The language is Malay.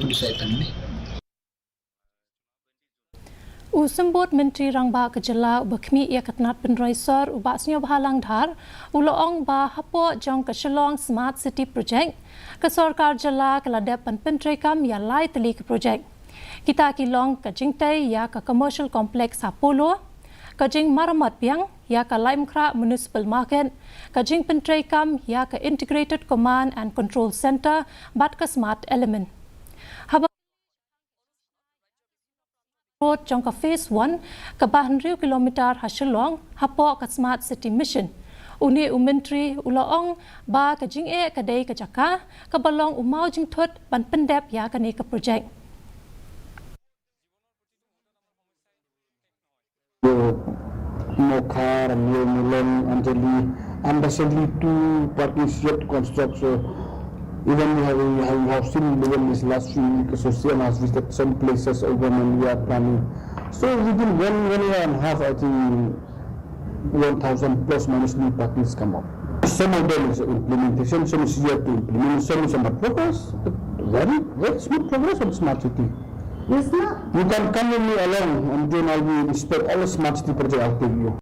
tu disaitan ni. Usambut Myntri rangba kejela ubakmi ia Tnat Pynroi sor ubasnya bahalang dhar uloong ba hapo jong keselong smart city project ke sorkar jela keladep Pynroi kam ya lai teli ke project kita kilong ke jingtai ya ke commercial complex Apollo ke jing maramat piang ya ke lai mkra municipal market ke jing Pynroi kam ya ke integrated command and control center bat ke smart element trong phase 1 ke 100 kilometer hasilong hapo ke smart city mission uni Myntri uloong ba ke jing e ke dei ke jaka ke balong umau jing thot ban pendep ya ke ni ke project Mokhar and Mulan Anjali and recently two parties yet construct. So even we have seen even this last week social has visited some places open and we are planning. So within one year and a half, I think 1,000 plus minus new parties come up. Some of them is implementation, some is yet to implement, some is under progress. Very smooth progress on smart city. Yes, sir. You can come with me along and then I will inspect all the smart city project I'll take you.